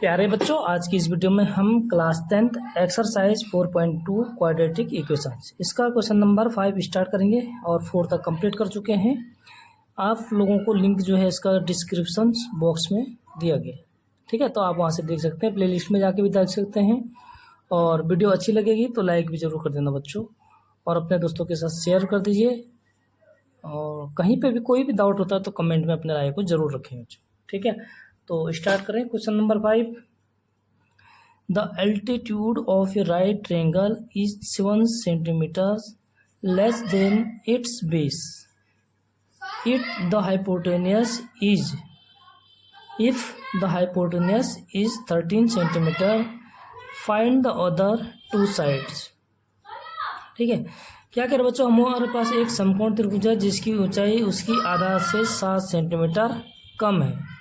प्यारे बच्चों, आज की इस वीडियो में हम class 10th exercise 4.2 quadratic equations इसका क्वेश्चन नंबर 5 स्टार्ट करेंगे और 4 तक कंप्लीट कर चुके हैं। आप लोगों को लिंक जो है इसका डिस्क्रिप्शन बॉक्स में दिया गया, ठीक है। तो आप वहां से देख सकते हैं, प्लेलिस्ट में जाके भी देख सकते हैं। और वीडियो अच्छी लगेगी तो लाइक भी ज़रूर कर देना बच्चों, और अपने दोस्तों के साथ शेयर कर दीजिए। और कहीं पे भी कोई भी डाउट होता है तो कमेंट में अपने राय को ज़रूर रखें बच्चों, ठीक है। तो स्टार्ट करें question number 5। The altitude of a right triangle is 7 centimeters less than its base. The hypotenuse is, if the hypotenuse is 13 centimeter, find the other two sides. ठीक है, क्या करें बच्चों, हमारे पास एक समकोण त्रिभुज है जिसकी ऊंचाई उसकी आधार से 7 सेंटीमीटर कम है।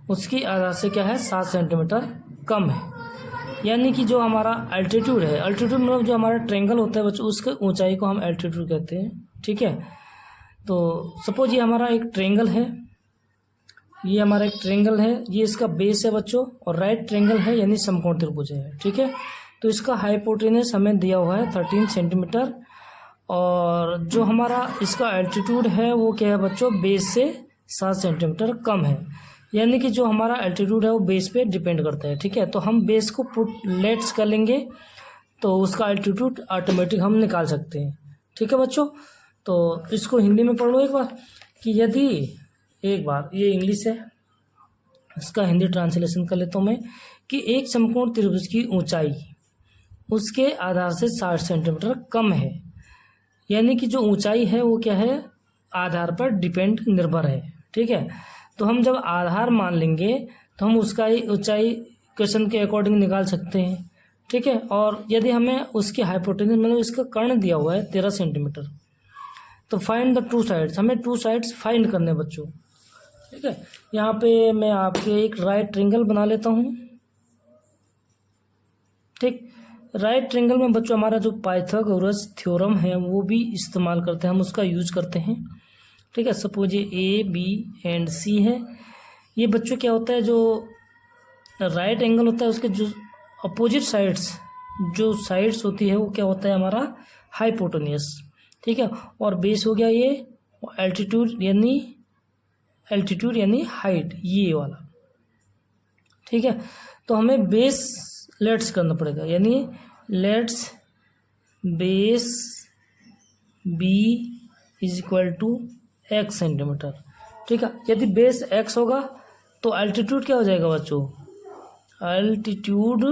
उसकी आधार से क्या है, 7 सेंटीमीटर कम है। यानी कि जो हमारा अल्टीट्यूड है, अल्टीट्यूड मतलब जो हमारा ट्रायंगल होता है बच्चों, उसके ऊंचाई को हम अल्टीट्यूड कहते हैं, ठीक है। तो सपोज ये हमारा एक ट्रायंगल है, ये हमारा एक ट्रायंगल है, ये इसका बेस है बच्चों, और राइट ट्रायंगल है यानी समकोण त्रिभुज है, ठीक है। तो इसका हाइपोटेनस हमें दिया हुआ है 13 सेंटीमीटर, और जो हमारा इसका अल्टीट्यूड है वो क्या है बच्चों, बेस से 7 सेंटीमीटर कम है। यानी कि जो हमारा एल्टीट्यूड है वो बेस पे डिपेंड करता है, ठीक है। तो हम बेस को पुट लेट्स कर लेंगे तो उसका एल्टीट्यूड ऑटोमेटिक हम निकाल सकते हैं, ठीक है बच्चों। तो इसको हिंदी में पढ़ लो एक बार कि यदि, एक बार ये इंग्लिश है, इसका हिंदी ट्रांसलेशन कर लेता हूँ मैं, कि एक समकोण त्रिभुज की ऊंचाई उसके आधार से 60 सेंटीमीटर कम है। यानी कि जो ऊंचाई है वो क्या है, आधार पर डिपेंड निर्भर है, ठीक है। तो हम जब आधार मान लेंगे तो हम उसका ही ऊंचाई क्वेश्चन के अकॉर्डिंग निकाल सकते हैं, ठीक है। और यदि हमें उसकी हाइपोटेनस मतलब इसका कर्ण दिया हुआ है 13 सेंटीमीटर, तो फाइंड द टू साइड्स, हमें टू साइड्स फाइंड करने बच्चों, ठीक है। यहाँ पे मैं आपके एक राइट ट्रायंगल बना लेता हूँ, ठीक। राइट ट्रायंगल में बच्चों हमारा जो पाइथागोरस थ्योरम है वो भी इस्तेमाल करते हैं, हम उसका यूज करते हैं, ठीक है। सपोज ये ए बी एंड सी है। ये बच्चों क्या होता है, जो राइट एंगल होता है उसके जो अपोजिट साइड्स, जो साइड्स होती है वो क्या होता है हमारा हाइपोटेनस, ठीक है। और बेस हो गया ये एल्टीट्यूड यानी हाइट, ये वाला, ठीक है। तो हमें बेस लेट्स करना पड़ेगा, यानी let's base B is equal to x centimetre, ठीक है। यदि बेस x होगा तो अल्टीट्यूड क्या हो जाएगा बच्चों, अल्टीट्यूड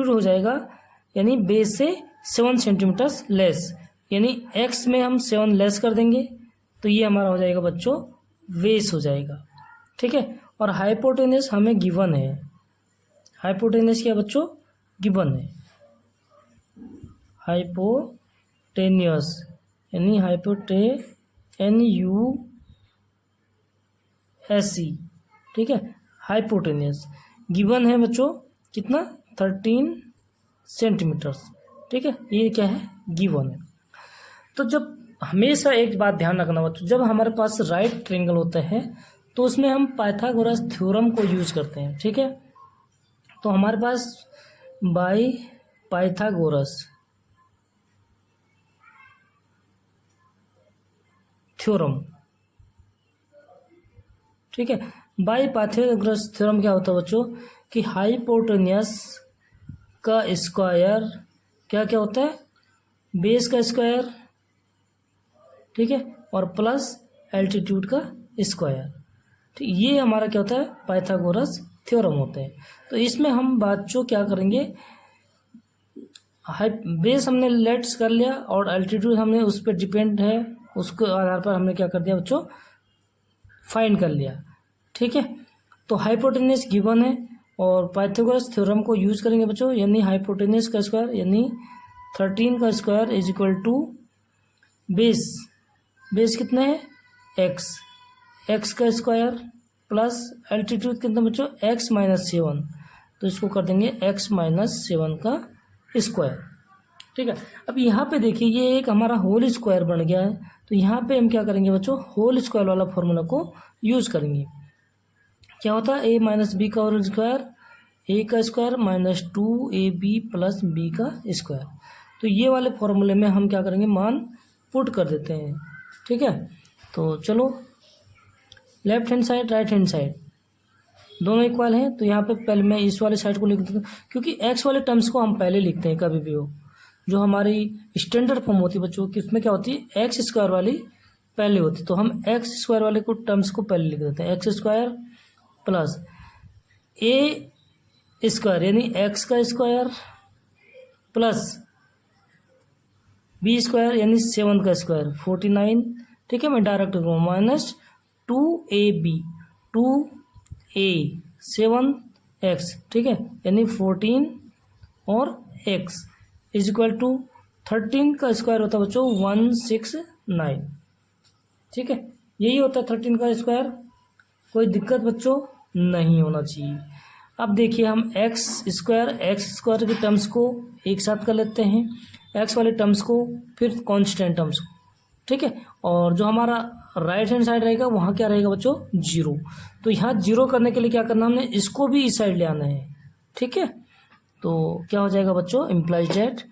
हो जाएगा यानी बेस से 7 सेंटीमीटर लेस, यानी x में हम 7 लेस कर देंगे तो ये हमारा हो जाएगा बच्चों बेस हो जाएगा, ठीक है। और हाइपोटेनस हमें गिवन है, हाइपोटेनस क्या बच्चों, गिवन है, हाइपोटेनियस यानी NUSE, ठीक है। हाइपोटेनियस गिवन है बच्चों कितना, 13 सेंटीमीटर, ठीक है। ये क्या है, गिवन है। तो जब हमेशा एक बात ध्यान रखना बच्चों, जब हमारे पास राइट ट्रायंगल होता है तो उसमें हम पाइथागोरस थ्योरम को यूज करते हैं, ठीक है। तो हमारे पास बाय पाइथागोरस थ्योरम, ठीक है। बाय पाइथागोरस थ्योरम क्या होता है बच्चों, कि हाइपोटेनस का स्क्वायर क्या क्या होता है, बेस का स्क्वायर, ठीक है, और प्लस एल्टीट्यूड का स्क्वायर, ठीक। ये हमारा क्या होता है, पाइथागोरस थ्योरम होते हैं। तो इसमें हम बच्चों क्या करेंगे, बेस हमने लेट्स कर लिया और एल्टीट्यूड हमने उस पर डिपेंड है, उसके आधार पर हमने क्या कर दिया बच्चों, फाइंड कर लिया, ठीक है। तो हाइपोटेनस गिवन है और पाइथागोरस थ्योरम को यूज करेंगे बच्चों, यानी हाइपोटेनस का स्क्वायर यानी 13 का square is equal to base कितना है x का स्क्वायर प्लस एल्टीट्यूड कितना बच्चों, x माइनस 7, तो इसको कर देंगे x माइनस 7 का स्क्वायर, ठीक है। अब यहाँ पे देखिए ये एक हमारा होल स्क्वायर बन गया है, तो यहाँ पे हम क्या करेंगे बच्चों, होल स्क्वायर वाला फॉर्मूला को यूज करेंगे। क्या होता है ए माइनस बी का होल स्क्वायर, ए का square minus 2ab plus B का स्क्वायर। तो ये वाले फॉर्मूले में हम क्या करेंगे, मान पुट कर देते हैं। ठीक है, तो चलो left hand side right hand side दोनों इक्वल हैं, तो यहाँ पे पहले मैं इस वाले साइड को लिख देता हूँ, क्योंकि एक्स वाले टर्म्स को हम पहले लिखते हैं कभी भी हो। जो हमारी स्टैंडर्ड फॉर्म होती है बच्चों की, उसमें क्या होती है, एक्स स्क्वायर वाली पहले होती है, तो हम एक्स स्क्वायर वाले को टर्म्स को पहले लिख देते हैं। एक्स स्क्वायर प्लस ए स्क्वायर यानी एक्स का स्क्वायर प्लस बी स्क्वायर यानी 7 का स्क्वायर 49। ठीक है, मैं डायरेक्ट करूँ माइनस 2ab 2a 7x। ठीक है, यानी 14 और x इज इक्वल टू 13 का स्क्वायर होता है बच्चों 169। ठीक है, यही होता है 13 का स्क्वायर। कोई दिक्कत बच्चों नहीं होना चाहिए। अब देखिए हम एक्स स्क्वायर के टर्म्स को एक साथ कर लेते हैं, एक्स वाले टर्म्स को, फिर कांस्टेंट टर्म्स को। ठीक है, और जो हमारा राइट हैंड साइड रहेगा वहाँ क्या रहेगा बच्चों, 0। तो यहाँ 0 करने के लिए क्या करना, हमने इसको भी इस साइड ले आना है। ठीक है, तो क्या हो जाएगा बच्चों, इम्प्लाइज डेट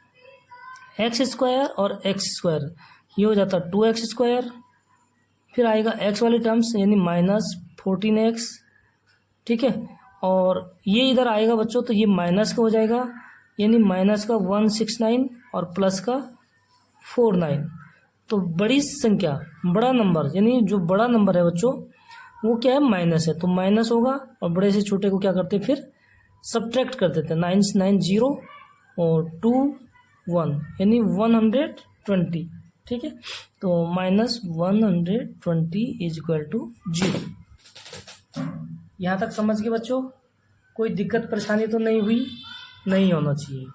एक्स स्क्वायर और एक्स स्क्वायर ये हो जाता 2x स्क्वायर, फिर आएगा एक्स वाले टर्म्स यानी माइनस 14x। ठीक है, और ये इधर आएगा बच्चों तो ये माइनस का हो जाएगा, यानी माइनस का 169 और प्लस का 49। तो बड़ी संख्या बड़ा नंबर यानी जो बड़ा नंबर है बच्चों वो क्या है, माइनस है, तो माइनस होगा। और बड़े से छोटे को क्या करते हैं, फिर सब्ट्रैक्ट कर देते हैं। 9 9 0 और 2 1 यानी 120। ठीक है, तो माइनस 120 इज इक्वल टू 0। यहाँ तक समझ गए बच्चों, कोई दिक्कत परेशानी तो नहीं हुई, नहीं होना चाहिए।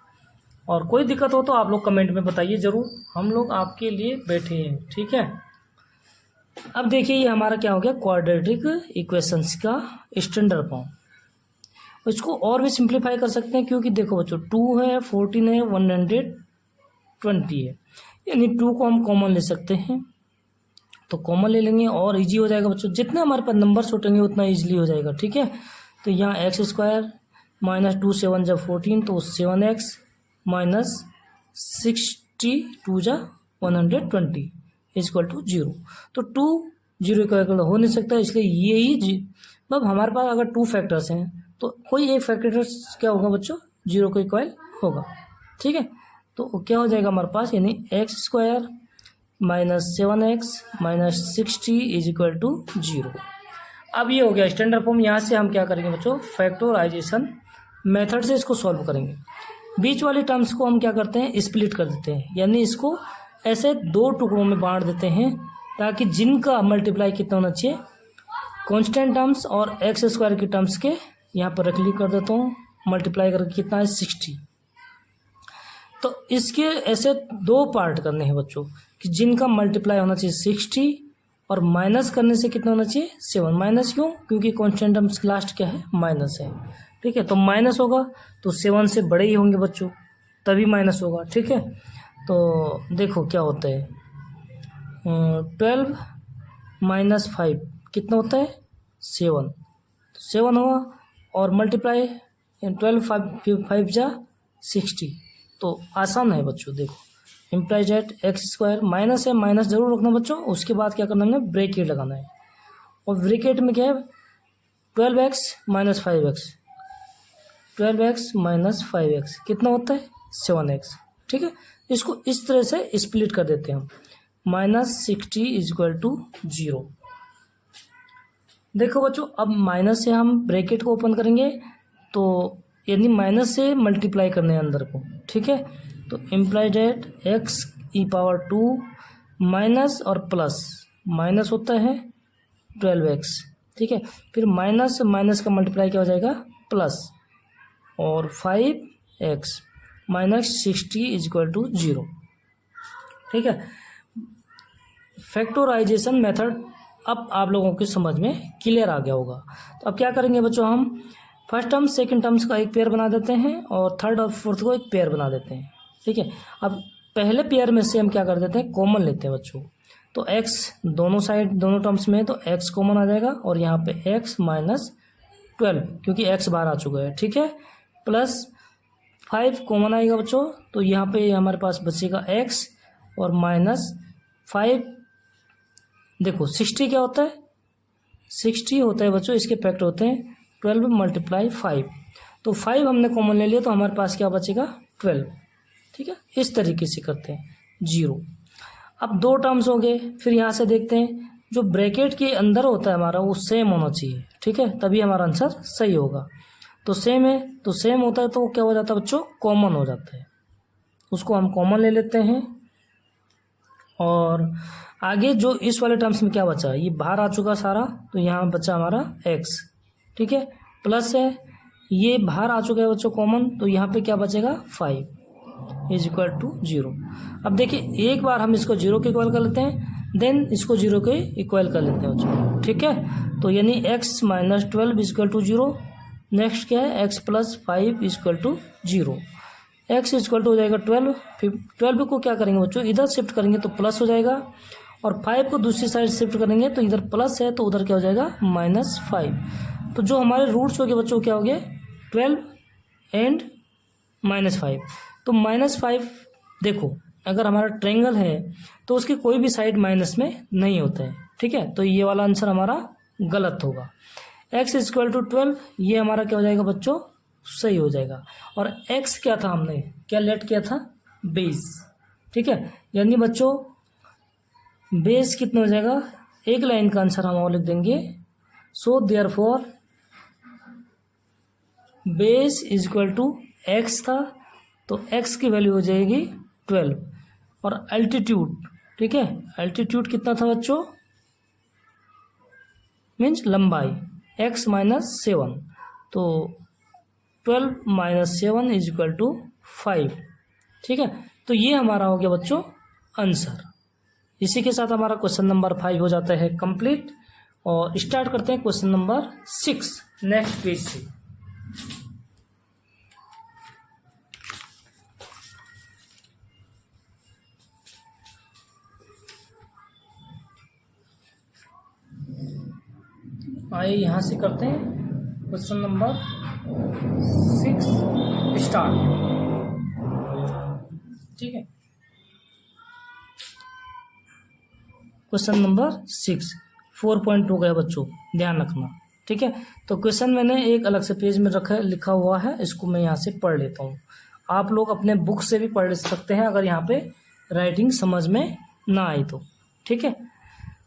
और कोई दिक्कत हो तो आप लोग कमेंट में बताइए ज़रूर, हम लोग आपके लिए बैठे हैं। ठीक है, अब देखिए ये हमारा क्या हो गया, क्वाड्रेटिक इक्वेशंस का स्टैंडर्ड फॉर्म। इसको और भी सिंप्लीफाई कर सकते हैं, क्योंकि देखो बच्चों 2 है 14 है 120 है, यानी 2 को हम कॉमन ले सकते हैं, तो कॉमन ले लेंगे और इजी हो जाएगा बच्चों। जितने हमारे पास नंबर छूटेंगे उतना इजीली हो जाएगा। ठीक है, तो यहाँ एक्स स्क्वायर माइनस 2 7 जब 14 तो 7x माइनस 62 जा 120 इक्वल टू 0। तो 2 0 का इक्वल हो नहीं सकता, इसलिए यही मतलब हमारे पास अगर 2 फैक्टर्स हैं तो कोई एक फैक्टर्स क्या होगा बच्चों, 0 को इक्वल होगा। ठीक है, तो क्या हो जाएगा हमारे पास, यानी x square minus 7x minus 60 is equal to 0। अब ये हो गया स्टैंडर्ड फॉर्म। यहाँ से हम क्या करेंगे बच्चों, फैक्टराइजेशन मेथड से इसको सॉल्व करेंगे। बीच वाले टर्म्स को हम क्या करते हैं, स्प्लिट कर देते हैं, यानी इसको ऐसे 2 टुकड़ों में बांट देते हैं, ताकि जिनका मल्टीप्लाई कितना होना चाहिए, कांस्टेंट टर्म्स और एक्स स्क्वायर के टर्म्स के यहाँ पर रख कर देता हूँ, मल्टीप्लाई करके कितना है 60। तो इसके ऐसे 2 पार्ट करने हैं बच्चों, कि जिनका मल्टीप्लाई होना चाहिए 60 और माइनस करने से कितना होना चाहिए 7। माइनस क्यों, क्योंकि कांस्टेंट टर्म्स लास्ट क्या है, माइनस है। ठीक है, तो माइनस होगा तो 7 से बड़े ही होंगे बच्चों, तभी माइनस होगा। ठीक है, तो देखो क्या होता है, 12 माइनस 5 कितना होता है 7, 7 हुआ, और मल्टीप्लाई 12 5 जा 60। तो आसान है बच्चों, देखो implies eight x square minus है, माइनस जरूर रखना बच्चों। उसके बाद क्या करना है, ब्रैकेट लगाना है, और ब्रैकेट में क्या है 12x minus 5x, 12x minus 5x कितना होता है 7x। ठीक है, इसको इस तरह से स्प्लिट कर देते हैं हम, माइनस 60 इज इक्वल टू 0। देखो बच्चों, अब माइनस से हम ब्रैकेट को ओपन करेंगे, तो यानी माइनस से मल्टीप्लाई करने हैं अंदर को। ठीक है, तो इम्प्लाइड एट x ई पावर 2 माइनस और प्लस, माइनस होता है 12x। ठीक है, फिर माइनस माइनस का मल्टीप्लाई क्या हो जाएगा प्लस, और 5x minus 60 is equal to 0। ठीक है, फैक्टराइजेशन मेथड अब आप लोगों की समझ में क्लियर आ गया होगा। तो अब क्या करेंगे बच्चों, हम फर्स्ट टर्म सेकंड टर्म्स का एक पेयर बना देते हैं, और थर्ड और फोर्थ को एक पेयर बना देते हैं। ठीक है, अब पहले पेयर में से हम क्या कर देते हैं, कॉमन लेते हैं बच्चों। तो x दोनों साइड दोनों टर्म्स में, तो x कॉमन आ जाएगा, और यहाँ पे x माइनस 12 क्योंकि x बाहर आ चुका है, ठीक है, प्लस 5 कॉमन आएगा बच्चों, तो यहाँ पे हमारे पास बचेगा x और माइनस 5। देखो 60 क्या होता है, 60 होता है बच्चों, इसके फैक्टर होते हैं 12 मल्टीप्लाई 5, तो 5 हमने कॉमन ले लिया तो हमारे पास क्या बचेगा 12, ठीक है। इस तरीके से करते हैं 0। अब 2 टर्म्स हो गए, फिर यहाँ से देखते हैं जो ब्रैकेट के अंदर होता है हमारा वो सेम होना चाहिए, ठीक है, तभी हमारा आंसर सही होगा। तो सेम है, तो सेम होता है तो क्या हो जाता है बच्चों, कॉमन हो जाता है, उसको हम कॉमन ले लेते हैं। और आगे जो इस वाले टर्म्स में क्या बचा, ये बाहर आ चुका सारा, तो यहाँ बचा हमारा x, ठीक है, प्लस है, ये बाहर आ चुका है बच्चों कॉमन, तो यहाँ पे क्या बचेगा 5 इज इक्वल टू 0। अब देखिए एक बार हम इसको 0 के इक्वल कर लेते हैं, देन इसको 0 के इक्वल कर लेते हैं बच्चों, ठीक है। तो यानी x minus 12 is equal to 0। Next क्या है, x plus 5 is equal to 0। x is equal to हो जाएगा 12, फिर 12 को क्या करेंगे बच्चों, इधर शिफ्ट करेंगे तो प्लस हो जाएगा, और 5 को दूसरी साइड शिफ्ट करेंगे तो इधर प्लस है तो उधर क्या हो जाएगा -5। तो जो हमारे रूट्स हो गए बच्चों क्या हो गए 12 एंड -5। तो -5 देखो अगर हमारा ट्रायंगल है तो उसकी कोई भी साइड माइनस में नहीं होता है, ठीक है, तो ये वाला आंसर हमारा गलत होगा। x इज इक्वल टू 12 ये हमारा क्या हो जाएगा बच्चों, सही हो जाएगा। और x क्या था, हमने क्या लेट किया था, बेस, ठीक है, यानी बच्चों बेस कितना हो जाएगा, एक लाइन का आंसर हम और लिख देंगे। So therefore base is equal to x था, तो x की वैल्यू हो जाएगी 12। और अल्टीट्यूड, ठीक है, अल्टीट्यूड कितना था बच्चों, मीन्स लंबाई x माइनस 7, तो 12 माइनस 7 इज इक्वल टू 5, ठीक है। तो ये हमारा हो गया बच्चों आंसर। इसी के साथ हमारा क्वेश्चन नंबर 5 हो जाता है कंप्लीट। और स्टार्ट करते हैं क्वेश्चन नंबर 6 नेक्स्ट पेज से। आइए यहाँ से करते हैं क्वेश्चन नंबर 6 स्टार्ट, ठीक है। क्वेश्चन नंबर 6 4.2 गया बच्चों, ध्यान रखना, ठीक है। तो क्वेश्चन मैंने एक अलग से पेज में रखा लिखा हुआ है, इसको मैं यहाँ से पढ़ लेता हूँ। आप लोग अपने बुक से भी पढ़ सकते हैं अगर यहाँ पे राइटिंग समझ में ना आई तो, ठीक है।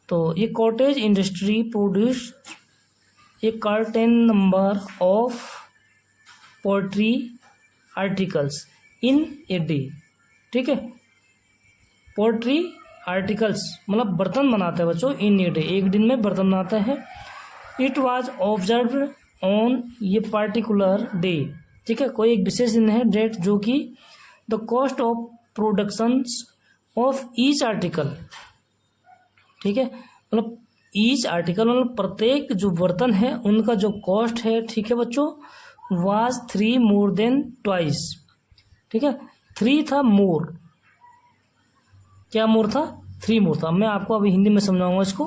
तो ये cottage industry produce a certain number of poultry articles in a day, ठीक है। पोल्ट्री आर्टिकल्स मतलब बर्तन बनाता है बच्चों, इन ए डे, एक दिन में बर्तन बनाता है। इट वाज ऑब्जर्व ऑन ये पार्टिकुलर डे, ठीक है, कोई एक विशेष दिन है, डेट, जो कि the cost of productions of each article, ठीक है, मतलब ईच आर्टिकल मतलब प्रत्येक जो बर्तन है उनका जो कॉस्ट है, ठीक है बच्चों, वाज 3 मोर देन ट्वाइस, ठीक है, 3 था मोर, क्या मोर था, 3 मोर था। मैं आपको अभी हिंदी में समझाऊंगा इसको।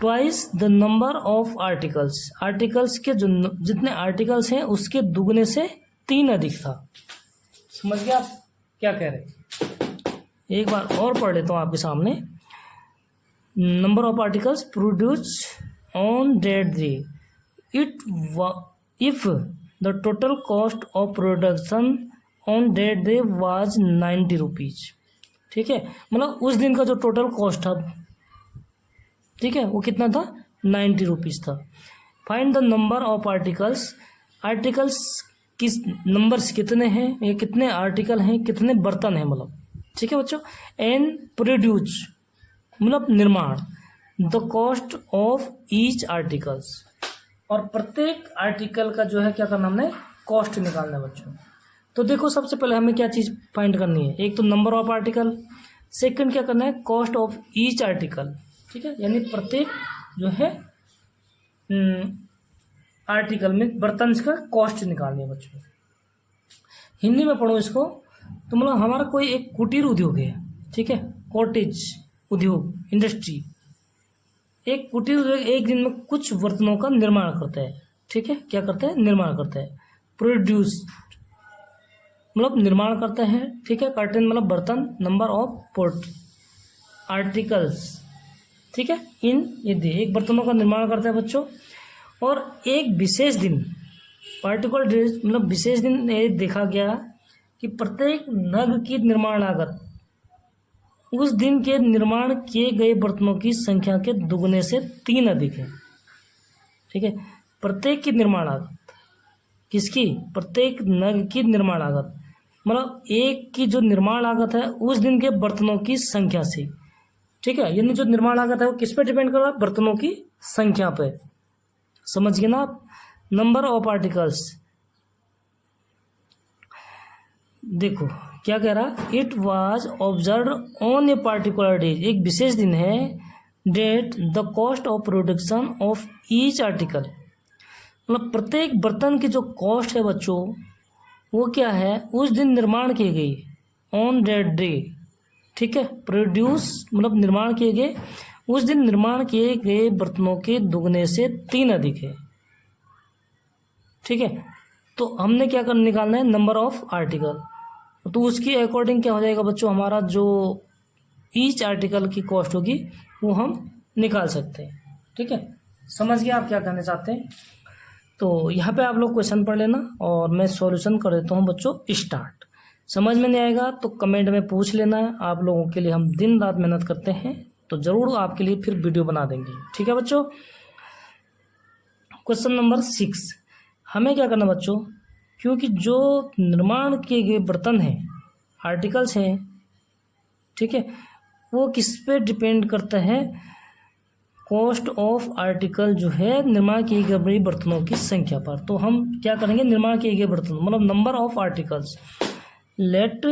Twice the number of articles, articles के जो जितने आर्टिकल्स हैं उसके दुगने से 3 अधिक था। समझ गया आप क्या कह रहे, एक बार और पढ़ लेता हूँ आपके सामने। Number of articles produce on that day, if the total cost of production on that day was 90 rupees, ठीक है, मतलब उस दिन का जो टोटल कॉस्ट था, ठीक है, वो कितना था 90 रुपीज था। Find the number of articles, articles किस नंबर्स कितने हैं, ये कितने आर्टिकल हैं, कितने बर्तन हैं, मतलब, ठीक है बच्चों। एंड प्रोड्यूस मतलब निर्माण, the cost of each articles, और प्रत्येक आर्टिकल का जो है क्या करना, हमने कॉस्ट निकालना है बच्चों। तो देखो सबसे पहले हमें क्या चीज़ फाइंड करनी है, एक तो नंबर ऑफ आर्टिकल, सेकंड क्या करना है कॉस्ट ऑफ ईच आर्टिकल, ठीक है, यानी प्रत्येक जो है आर्टिकल में बर्तन का कॉस्ट निकालनी है बच्चों। हिंदी में पढ़ो इसको, तो मतलब हमारा कोई एक कुटीर उद्योग है, ठीक है, कॉटेज उद्योग इंडस्ट्री, एक कुटीर उद्योग एक दिन में कुछ बर्तनों का निर्माण करता है, ठीक है, क्या करते हैं, निर्माण करते हैं। प्रोड्यूस मतलब निर्माण करते हैं, ठीक है। कर्टेन मतलब बर्तन, नंबर ऑफ पोर्ट आर्टिकल्स, ठीक है, इन यदि एक बर्तनों का निर्माण करते हैं बच्चों। और एक विशेष दिन, पार्टिकुलर डेज मतलब विशेष दिन ये देखा गया कि प्रत्येक नग की निर्माण लागत उस दिन के निर्माण किए गए बर्तनों की संख्या के दुगने से 3 अधिक है, ठीक है। प्रत्येक की निर्माण लागत किसकी, प्रत्येक नग की निर्माण लागत मतलब एक की जो निर्माण लागत है उस दिन के बर्तनों की संख्या से, ठीक है। यानी जो निर्माण लागत है वो किस पे डिपेंड कर रहा है, बर्तनों की संख्या पे, समझ गए ना आप। नंबर ऑफ आर्टिकल्स, देखो क्या कह रहा, it was observe on a particular day, एक विशेष दिन है, that the cost of production of each article मतलब प्रत्येक बर्तन की जो कॉस्ट है बच्चों वो क्या है, उस दिन निर्माण की गई, ऑन डेट डे, ठीक है। प्रोड्यूस मतलब निर्माण किए गए, उस दिन निर्माण किए गए बर्तनों के दुगने से 3 अधिक है, ठीक है। तो हमने क्या कर निकालना है, नंबर ऑफ आर्टिकल, तो उसकी अकॉर्डिंग क्या हो जाएगा बच्चों, हमारा जो ईच आर्टिकल की कॉस्ट होगी वो हम निकाल सकते हैं, ठीक है। समझ गए आप क्या कहना चाहते हैं। तो यहाँ पे आप लोग क्वेश्चन पढ़ लेना और मैं सॉल्यूशन कर देता हूँ बच्चों स्टार्ट। समझ में नहीं आएगा तो कमेंट में पूछ लेना है, आप लोगों के लिए हम दिन रात मेहनत करते हैं तो ज़रूर आपके लिए फिर वीडियो बना देंगे, ठीक है बच्चों। क्वेश्चन नंबर 6, हमें क्या करना बच्चों, क्योंकि जो निर्माण किए गए बर्तन हैं, आर्टिकल्स हैं, ठीक है, वो किस पे डिपेंड करता है, कॉस्ट ऑफ आर्टिकल जो है निर्माण किए गए बर्तनों की संख्या पर। तो हम क्या करेंगे, निर्माण किए गए बर्तन मतलब number of articles, let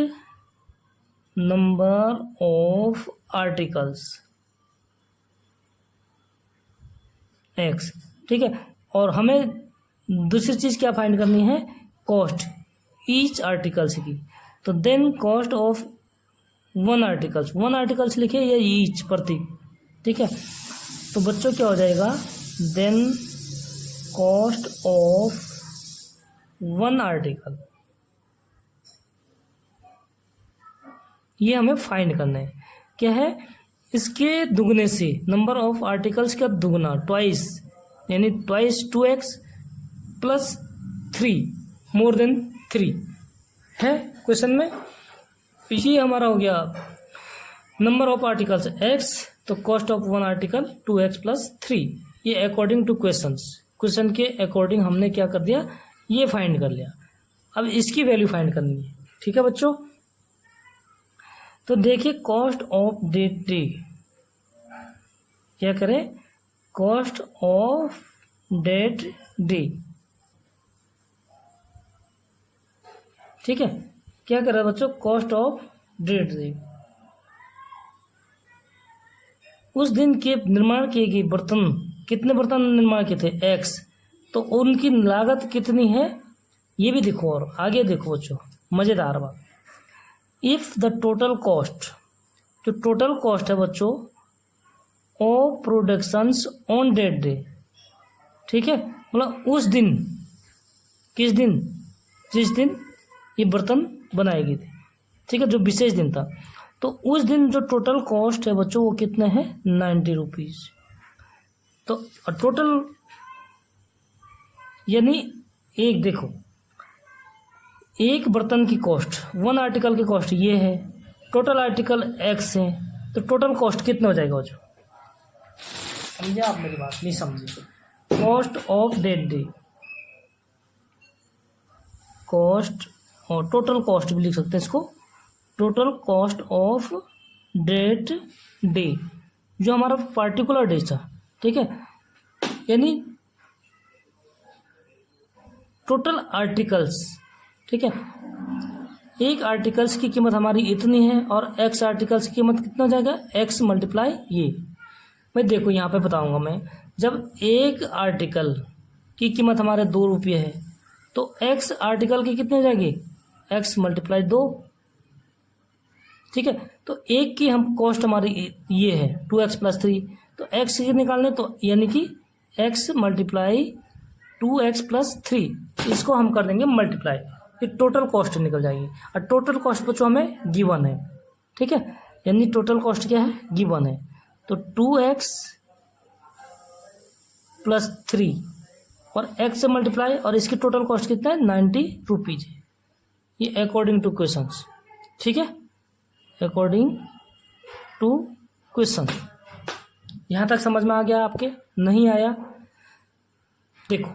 number of articles x, ठीक है। और हमें दूसरी चीज़ क्या फाइंड करनी है, कॉस्ट ईच आर्टिकल्स की। तो then cost of one articles लिखे या ईच प्रति, ठीक है। तो बच्चों क्या हो जाएगा, then cost of one article, ये हमें फाइंड करना है। क्या है, इसके दुगने से, नंबर ऑफ आर्टिकल्स का दुगना, ट्वाइस, यानी twice 2x plus 3 more than 3 है क्वेश्चन में। ये हमारा हो गया नंबर ऑफ आर्टिकल्स x, तो cost of one article 2x plus 3, ये अकॉर्डिंग टू क्वेश्चन के अकॉर्डिंग हमने क्या कर दिया, ये फाइंड कर लिया। अब इसकी वैल्यू फाइंड करनी है, ठीक है बच्चों। तो देखिए कॉस्ट ऑफ डेट डे, क्या करें, कॉस्ट ऑफ डेट डे, ठीक है। क्या कर रहा है बच्चों, कॉस्ट ऑफ डेट डे, उस दिन के निर्माण किए गए बर्तन, कितने बर्तन निर्माण किए थे, x, तो उनकी लागत कितनी है ये भी देखो। और आगे देखो बच्चों, मज़ेदार बात, इफ द टोटल कॉस्ट, जो टोटल कॉस्ट है बच्चों of productions on that day, ठीक है, मतलब उस दिन, किस दिन, जिस दिन ये बर्तन बनाए गए थे, ठीक है, जो विशेष दिन था, तो उस दिन जो टोटल कॉस्ट है बच्चों वो कितने हैं, 90 रुपीज़। तो टोटल यानी एक देखो, एक बर्तन की कॉस्ट, वन आर्टिकल की कॉस्ट ये है, टोटल आर्टिकल x है, तो टोटल कॉस्ट कितना हो जाएगा बच्चों, समझे आप मेरी बात, नहीं समझे, cost of that day, cost और टोटल कॉस्ट भी लिख सकते हैं इसको, total cost of that day, जो हमारा पार्टिकुलर डे था, ठीक है, यानी टोटल आर्टिकल्स, ठीक है, एक आर्टिकल्स की कीमत हमारी इतनी है और x आर्टिकल्स की कीमत कितना हो जाएगा, x मल्टीप्लाई ये। मैं देखो यहाँ पे बताऊंगा मैं, जब एक आर्टिकल की कीमत हमारे 2 रुपये है तो x आर्टिकल की कितनी हो जाएगी, x मल्टीप्लाई 2, ठीक है। तो एक की हम कॉस्ट हमारी ये है 2x प्लस 3, तो x निकालने तो यानी कि x मल्टीप्लाई 2x प्लस 3, इसको हम कर देंगे मल्टीप्लाई, ये टोटल कॉस्ट निकल जाएगी। और टोटल कॉस्ट बच्चों हमें गिवन है, ठीक है, यानी टोटल कॉस्ट क्या है, गिवन है। तो 2x प्लस 3 और x से मल्टीप्लाई, और इसकी टोटल कॉस्ट कितना है, 90 रुपीज है। ये अकॉर्डिंग टू क्वेश्चन, ठीक है, अकॉर्डिंग टू क्वेश्चन। यहाँ तक समझ में आ गया आपके, नहीं आया? देखो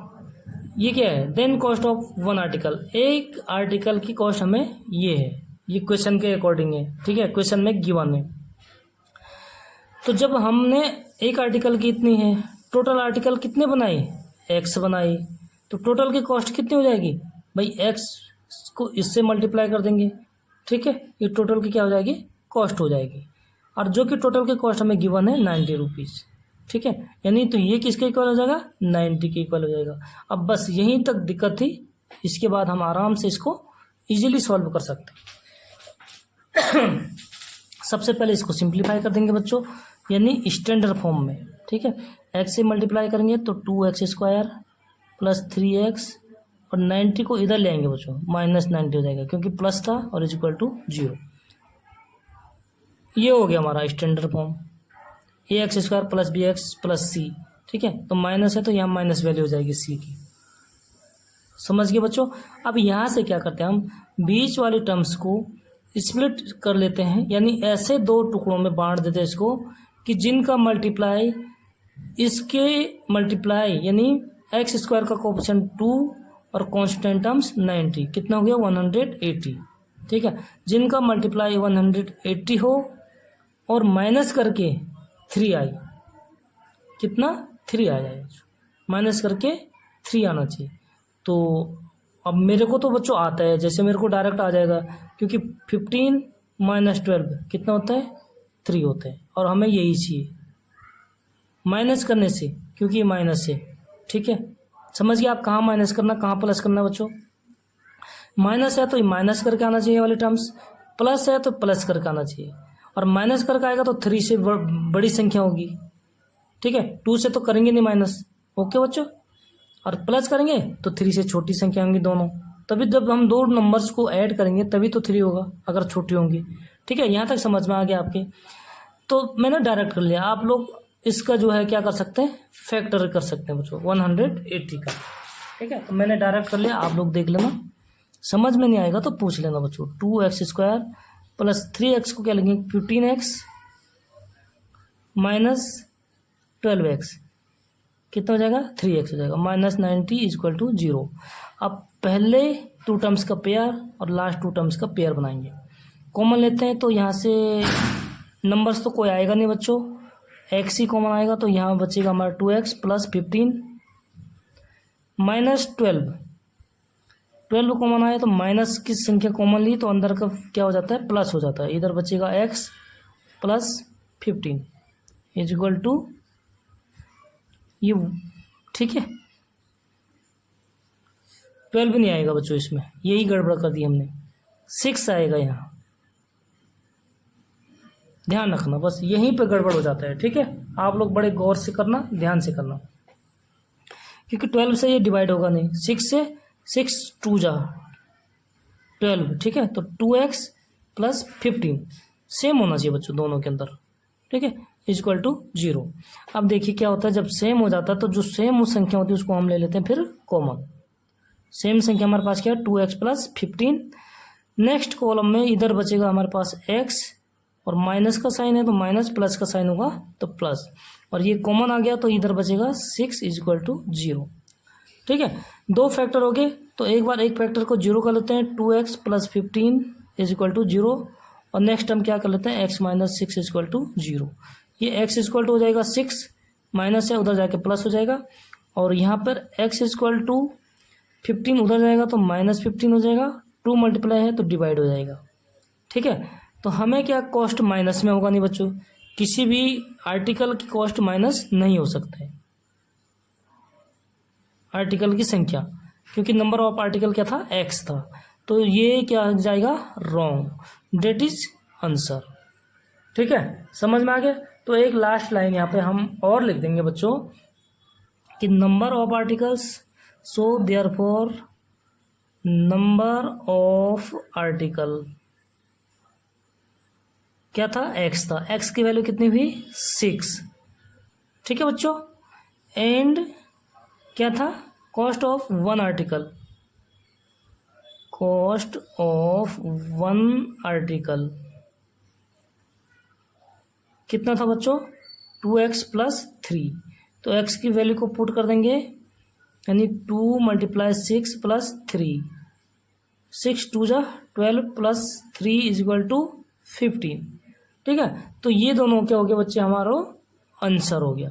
ये क्या है, then cost of one article, एक आर्टिकल की कॉस्ट हमें ये है, ये क्वेश्चन के अकॉर्डिंग है, ठीक है, क्वेश्चन में गिवन है। तो जब हमने एक आर्टिकल की इतनी है, टोटल आर्टिकल कितने बनाए, x बनाए, तो टोटल की कॉस्ट कितनी हो जाएगी भाई, x को इससे मल्टीप्लाई कर देंगे, ठीक है, ये टोटल की क्या हो जाएगी, कॉस्ट हो जाएगी। और जो कि टोटल की कॉस्ट हमें गिवन है 90 रुपीज़, ठीक है, यानी तो ये किसके इक्वल हो जाएगा, 90 के इक्वल हो जाएगा। अब बस यहीं तक दिक्कत थी, इसके बाद हम आराम से इसको इजीली सॉल्व कर सकते हैं। सबसे पहले इसको सिंप्लीफाई कर देंगे बच्चों, यानी स्टैंडर्ड फॉर्म में, ठीक है, x से मल्टीप्लाई करेंगे तो 2x² प्लस 3x, और 90 को इधर ले आएंगे बच्चों, -90 हो जाएगा क्योंकि प्लस था, और इज इक्वल टू 0। ये हो गया हमारा standard form, ax² plus bx plus c, ठीक है, तो माइनस है तो यहाँ माइनस वैल्यू हो जाएगी c की, समझ गए बच्चों। अब यहाँ से क्या करते हैं, हम बीच वाले टर्म्स को स्प्लिट कर लेते हैं, यानी ऐसे दो टुकड़ों में बांट देते हैं इसको कि जिनका मल्टीप्लाई इसके मल्टीप्लाई, यानी x² का कोएफिशिएंट 2 और कांस्टेंट टर्म्स 90, कितना हो गया 180, ठीक है, जिनका मल्टीप्लाई 180 हो और माइनस करके 3 आई, कितना 3 आ जाए, माइनस करके 3 आना चाहिए। तो अब मेरे को तो बच्चों आता है, जैसे मेरे को डायरेक्ट आ जाएगा, क्योंकि 15 - 12 कितना होता है, 3 होता है, और हमें यही चाहिए माइनस करने से, क्योंकि ये माइनस है, ठीक है, समझ गए आप, कहाँ माइनस करना कहाँ प्लस करना बच्चों। माइनस है तो ये माइनस करके आना चाहिए वाले टर्म्स, प्लस है तो प्लस करके आना चाहिए, और माइनस करके आएगा तो 3 से बड़ी संख्या होगी, ठीक है, 2 से तो करेंगे नहीं माइनस, ओके बच्चों, और प्लस करेंगे तो 3 से छोटी संख्या होंगी दोनों, तभी जब हम दो नंबर्स को ऐड करेंगे तभी तो 3 होगा, अगर छोटी होंगी, ठीक है, यहाँ तक समझ में आ गया आपके। तो मैंने डायरेक्ट कर लिया, आप लोग इसका जो है क्या कर सकते हैं, फैक्टर कर सकते हैं बच्चों 180 का, ठीक है, तो मैंने डायरेक्ट कर लिया, आप लोग देख लेना, समझ में नहीं आएगा तो पूछ लेना बच्चों। 2x² प्लस 3x को क्या लेंगे, 15x माइनस 12x, कितना हो जाएगा 3x हो जाएगा, -90 इक्वल टू 0। अब पहले 2 टर्म्स का पेयर और लास्ट 2 टर्म्स का पेयर बनाएंगे, कॉमन लेते हैं, तो यहाँ से नंबर्स तो कोई आएगा नहीं बच्चों, x ही कॉमन आएगा, तो यहाँ बचेगा हमारा 2x प्लस 15 माइनस 12 कॉमन आया तो माइनस की संख्या कॉमन ली तो अंदर का क्या हो जाता है, प्लस हो जाता है, इधर बचेगा x plus 15 is equal to ये, ठीक है, 12 भी नहीं आएगा बच्चों इसमें, यही गड़बड़ कर दी हमने, 6 आएगा यहाँ, ध्यान रखना, बस यहीं पे गड़बड़ हो जाता है, ठीक है, आप लोग बड़े गौर से करना, ध्यान से करना, क्योंकि 12 से ये डिवाइड होगा नहीं, 6 से 6 2 जा 12, ठीक है, तो 2x प्लस 15 सेम होना चाहिए बच्चों दोनों के अंदर, ठीक है, इक्वल टू 0। अब देखिए क्या होता है, जब सेम हो जाता है तो जो सेम संख्या होती है उसको हम ले लेते हैं फिर कॉमन, सेम संख्या हमारे पास क्या है 2x प्लस 15, नेक्स्ट कॉलम में इधर बचेगा हमारे पास x, और माइनस का साइन है तो माइनस, प्लस का साइन होगा तो प्लस, और ये कॉमन आ गया तो इधर बचेगा 6 इक्वल टू 0, ठीक है, 2 फैक्टर हो गए, तो एक बार एक फैक्टर को 0 कर लेते हैं, 2x plus 15 is equal to 0, और नेक्स्ट हम क्या कर लेते हैं, x माइनस 6 इक्वल टू 0, ये x इक्वल टू हो जाएगा 6, माइनस है उधर जाके प्लस हो जाएगा, और यहाँ पर x इक्वल टू 15 उधर जाएगा तो -15 हो जाएगा, 2 मल्टीप्लाई है तो डिवाइड हो जाएगा, ठीक है, तो हमें क्या कॉस्ट माइनस में होगा नहीं बच्चों, किसी भी आर्टिकल की कॉस्ट माइनस नहीं हो सकता है, आर्टिकल की संख्या, क्योंकि नंबर ऑफ आर्टिकल क्या था, x था, तो ये क्या आ जाएगा, रॉन्ग, डेट इज आंसर, ठीक है, समझ में आ गया। तो एक लास्ट लाइन यहाँ पे हम और लिख देंगे बच्चों कि number of articles so therefore number of article क्या था, x था, x की वैल्यू कितनी हुई 6। ठीक है बच्चों, एंड क्या था, cost of one article, cost of one article कितना था बच्चों, 2x प्लस 3। तो x की वैल्यू को पुट कर देंगे, यानी 2 × 6 प्लस 3, 6 2 जा 12 प्लस 3 = 15। ठीक है, तो ये दोनों क्या हो गया बच्चे, हमारा आंसर हो गया।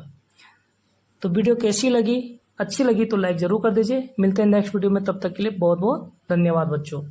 तो वीडियो कैसी लगी, अच्छी लगी तो लाइक ज़रूर कर दीजिए। मिलते हैं नेक्स्ट वीडियो में, तब तक के लिए बहुत बहुत धन्यवाद बच्चों।